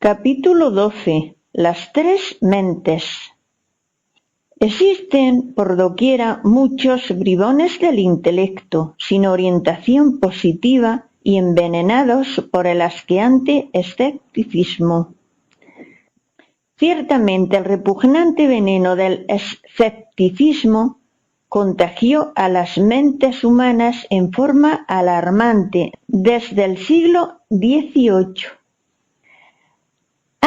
Capítulo 12. Las tres mentes. Existen por doquiera muchos bribones del intelecto, sin orientación positiva y envenenados por el asqueante escepticismo. Ciertamente el repugnante veneno del escepticismo contagió a las mentes humanas en forma alarmante desde el siglo XVIII.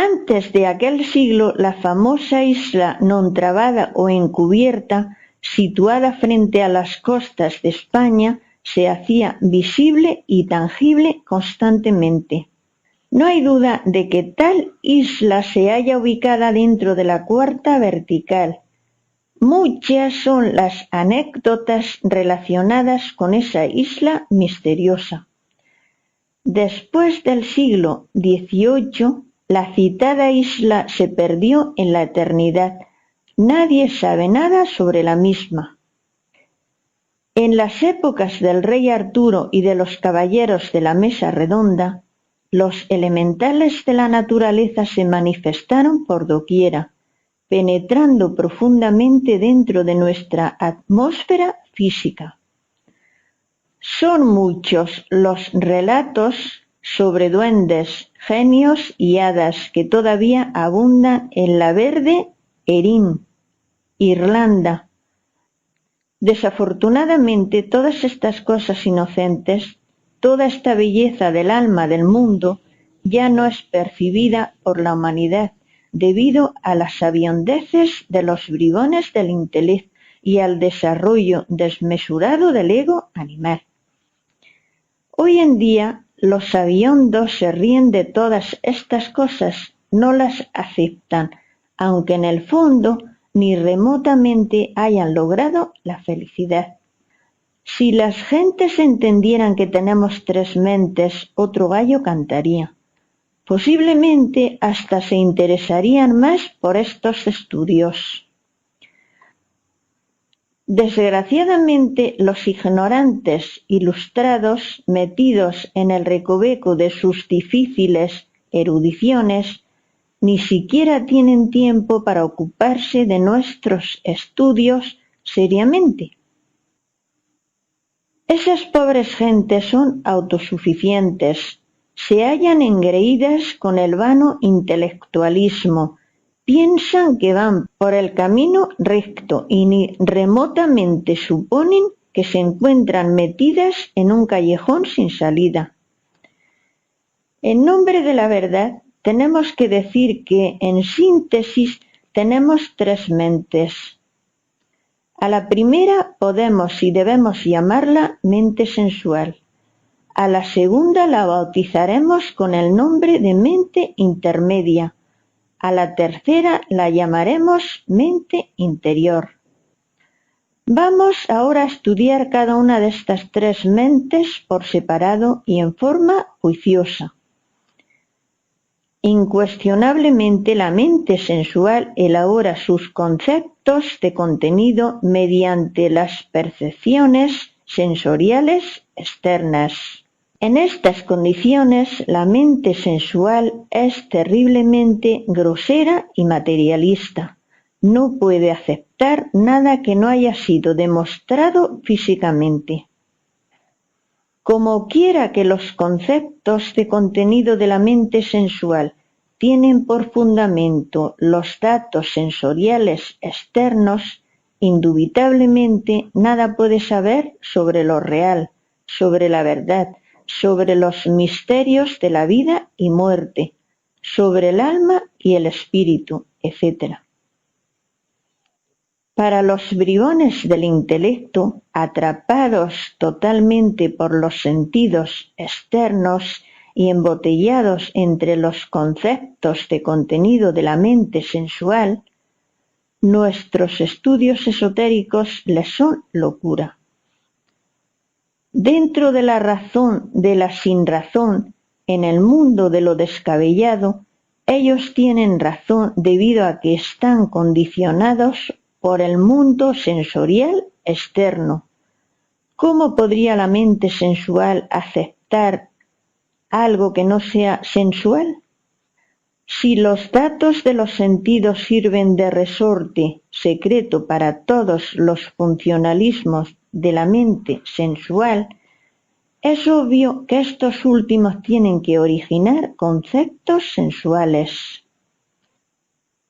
Antes de aquel siglo, la famosa isla non trabada o encubierta, situada frente a las costas de España, se hacía visible y tangible constantemente. No hay duda de que tal isla se halla ubicada dentro de la cuarta vertical. Muchas son las anécdotas relacionadas con esa isla misteriosa. Después del siglo XVIII, la citada isla se perdió en la eternidad. Nadie sabe nada sobre la misma. En las épocas del rey Arturo y de los caballeros de la Mesa Redonda, los elementales de la naturaleza se manifestaron por doquiera, penetrando profundamente dentro de nuestra atmósfera física. Son muchos los relatos sobre duendes, genios y hadas que todavía abundan en la verde Erin, Irlanda. Desafortunadamente, todas estas cosas inocentes, toda esta belleza del alma del mundo, ya no es percibida por la humanidad debido a las sabiondeces de los bribones del intelecto y al desarrollo desmesurado del ego animal. Hoy en día, los sabiondos se ríen de todas estas cosas, no las aceptan, aunque en el fondo ni remotamente hayan logrado la felicidad. Si las gentes entendieran que tenemos tres mentes, otro gallo cantaría. Posiblemente hasta se interesarían más por estos estudios. Desgraciadamente, los ignorantes ilustrados, metidos en el recoveco de sus difíciles erudiciones, ni siquiera tienen tiempo para ocuparse de nuestros estudios seriamente. Esas pobres gentes son autosuficientes, se hallan engreídas con el vano intelectualismo, piensan que van por el camino recto y ni remotamente suponen que se encuentran metidas en un callejón sin salida. En nombre de la verdad, tenemos que decir que, en síntesis, tenemos tres mentes. A la primera podemos y debemos llamarla mente sensual. A la segunda la bautizaremos con el nombre de mente intermedia. A la tercera la llamaremos mente interior. Vamos ahora a estudiar cada una de estas tres mentes por separado y en forma juiciosa. Incuestionablemente la mente sensual elabora sus conceptos de contenido mediante las percepciones sensoriales externas. En estas condiciones, la mente sensual es terriblemente grosera y materialista. No puede aceptar nada que no haya sido demostrado físicamente. Como quiera que los conceptos de contenido de la mente sensual tienen por fundamento los datos sensoriales externos, indubitablemente nada puede saber sobre lo real, sobre la verdad, sobre los misterios de la vida y muerte, sobre el alma y el espíritu, etc. Para los bribones del intelecto, atrapados totalmente por los sentidos externos y embotellados entre los conceptos de contenido de la mente sensual, nuestros estudios esotéricos les son locura. Dentro de la razón de la sinrazón, en el mundo de lo descabellado, ellos tienen razón debido a que están condicionados por el mundo sensorial externo. ¿Cómo podría la mente sensual aceptar algo que no sea sensual? Si los datos de los sentidos sirven de resorte secreto para todos los funcionalismos de la mente sensual, es obvio que estos últimos tienen que originar conceptos sensuales.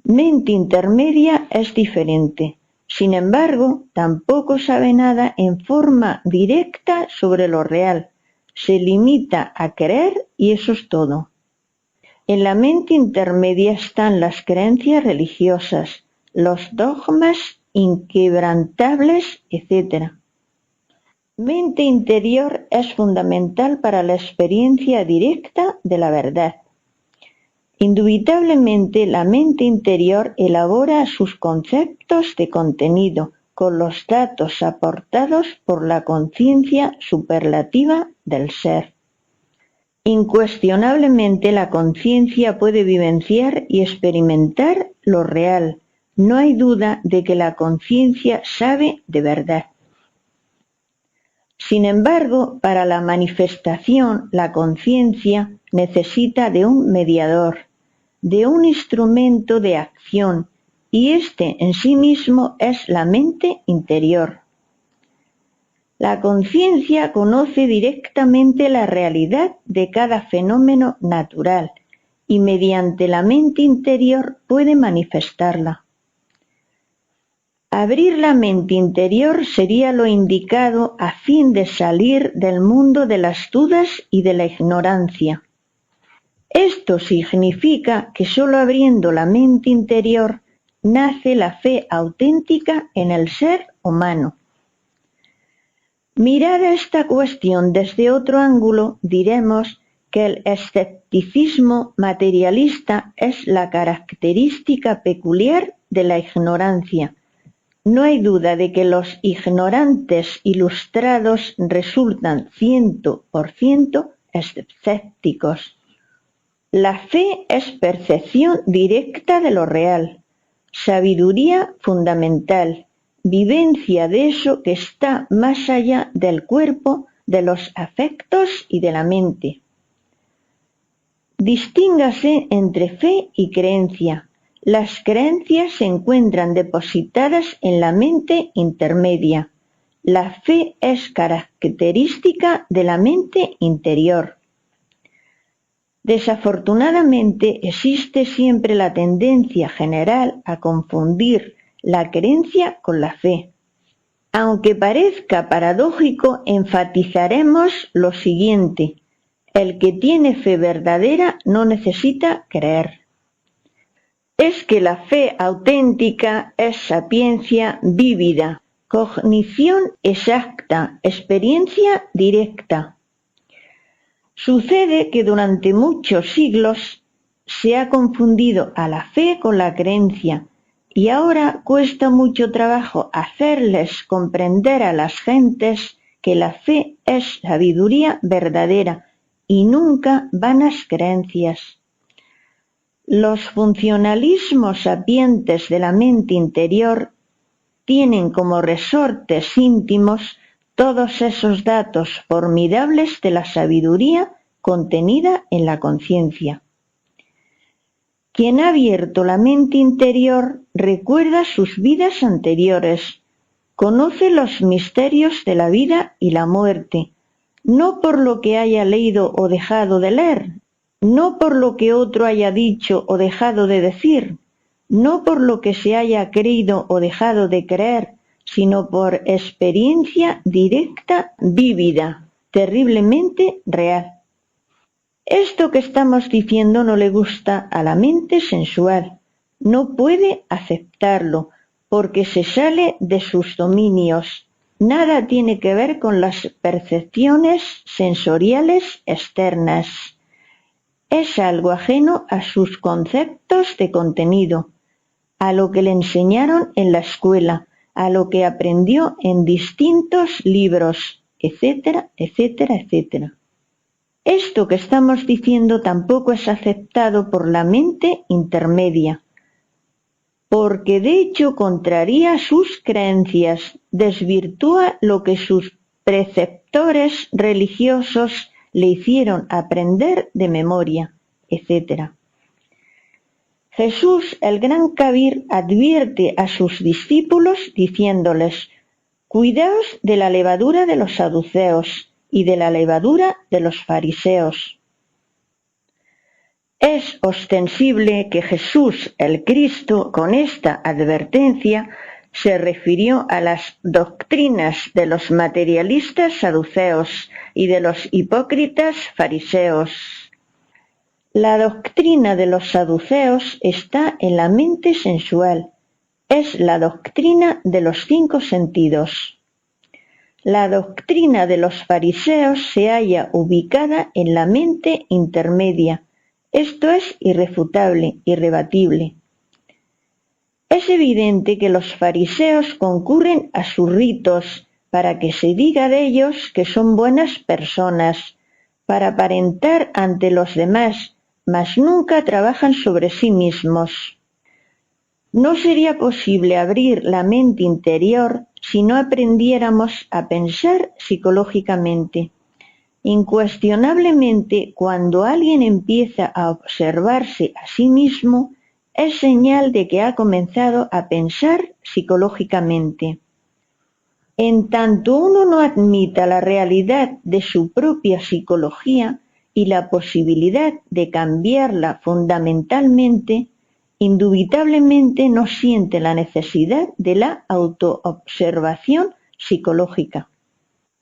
Mente intermedia es diferente. Sin embargo, tampoco sabe nada en forma directa sobre lo real. Se limita a creer y eso es todo. En la mente intermedia están las creencias religiosas, los dogmas inquebrantables, etc. Mente interior es fundamental para la experiencia directa de la verdad. Indubitablemente, la mente interior elabora sus conceptos de contenido con los datos aportados por la conciencia superlativa del ser. Incuestionablemente, la conciencia puede vivenciar y experimentar lo real. No hay duda de que la conciencia sabe de verdad. Sin embargo, para la manifestación, la conciencia necesita de un mediador, de un instrumento de acción, y este en sí mismo es la mente interior. La conciencia conoce directamente la realidad de cada fenómeno natural y mediante la mente interior puede manifestarla. Abrir la mente interior sería lo indicado a fin de salir del mundo de las dudas y de la ignorancia. Esto significa que solo abriendo la mente interior nace la fe auténtica en el ser humano. Mirada esta cuestión desde otro ángulo, diremos que el escepticismo materialista es la característica peculiar de la ignorancia. No hay duda de que los ignorantes ilustrados resultan 100% escépticos. La fe es percepción directa de lo real, sabiduría fundamental, vivencia de eso que está más allá del cuerpo, de los afectos y de la mente. Distíngase entre fe y creencia. Las creencias se encuentran depositadas en la mente intermedia. La fe es característica de la mente interior. Desafortunadamente existe siempre la tendencia general a confundir la creencia con la fe. Aunque parezca paradójico, enfatizaremos lo siguiente: el que tiene fe verdadera no necesita creer. Es que la fe auténtica es sapiencia vívida, cognición exacta, experiencia directa. Sucede que durante muchos siglos se ha confundido a la fe con la creencia y ahora cuesta mucho trabajo hacerles comprender a las gentes que la fe es sabiduría verdadera y nunca vanas creencias. Los funcionalismos sapientes de la mente interior tienen como resortes íntimos todos esos datos formidables de la sabiduría contenida en la conciencia. Quien ha abierto la mente interior recuerda sus vidas anteriores, conoce los misterios de la vida y la muerte, no por lo que haya leído o dejado de leer, no por lo que otro haya dicho o dejado de decir, no por lo que se haya creído o dejado de creer, sino por experiencia directa, vívida, terriblemente real. Esto que estamos diciendo no le gusta a la mente sensual, no puede aceptarlo, porque se sale de sus dominios. Nada tiene que ver con las percepciones sensoriales externas. Es algo ajeno a sus conceptos de contenido, a lo que le enseñaron en la escuela, a lo que aprendió en distintos libros, etcétera, etcétera, etcétera. Esto que estamos diciendo tampoco es aceptado por la mente intermedia, porque de hecho contraría sus creencias, desvirtúa lo que sus preceptores religiosos le hicieron aprender de memoria, etc. Jesús, el gran Kabir, advierte a sus discípulos diciéndoles: cuidaos de la levadura de los saduceos y de la levadura de los fariseos. Es ostensible que Jesús, el Cristo, con esta advertencia se refirió a las doctrinas de los materialistas saduceos y de los hipócritas fariseos. La doctrina de los saduceos está en la mente sensual. Es la doctrina de los 5 sentidos. La doctrina de los fariseos se halla ubicada en la mente intermedia. Esto es irrefutable, irrebatible. Es evidente que los fariseos concurren a sus ritos para que se diga de ellos que son buenas personas, para aparentar ante los demás, mas nunca trabajan sobre sí mismos. No sería posible abrir la mente interior si no aprendiéramos a pensar psicológicamente. Incuestionablemente, cuando alguien empieza a observarse a sí mismo, es señal de que ha comenzado a pensar psicológicamente. En tanto uno no admita la realidad de su propia psicología y la posibilidad de cambiarla fundamentalmente, indubitablemente no siente la necesidad de la autoobservación psicológica.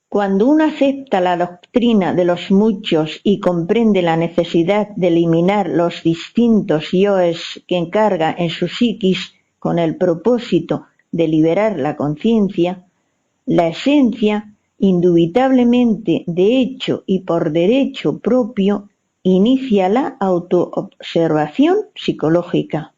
Cuando uno acepta la doctrina de los muchos y comprende la necesidad de eliminar los distintos yoes que encarga en su psiquis con el propósito de liberar la conciencia, la esencia, indubitablemente de hecho y por derecho propio, inicia la autoobservación psicológica.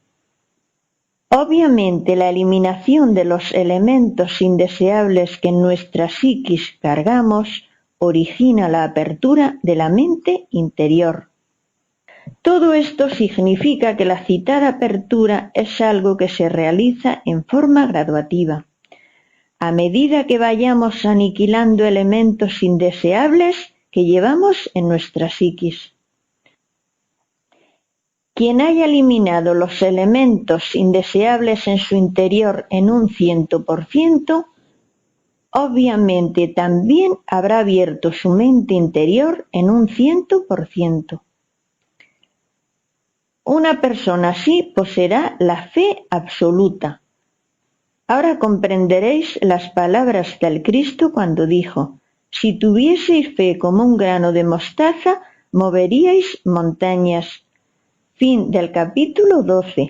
Obviamente, la eliminación de los elementos indeseables que en nuestra psiquis cargamos origina la apertura de la mente interior. Todo esto significa que la citada apertura es algo que se realiza en forma graduativa. A medida que vayamos aniquilando elementos indeseables que llevamos en nuestra psiquis. Quien haya eliminado los elementos indeseables en su interior en un 100%, obviamente también habrá abierto su mente interior en un 100%. Una persona así poseerá la fe absoluta. Ahora comprenderéis las palabras del Cristo cuando dijo: si tuvieseis fe como un grano de mostaza, moveríais montañas. Fin del capítulo 12.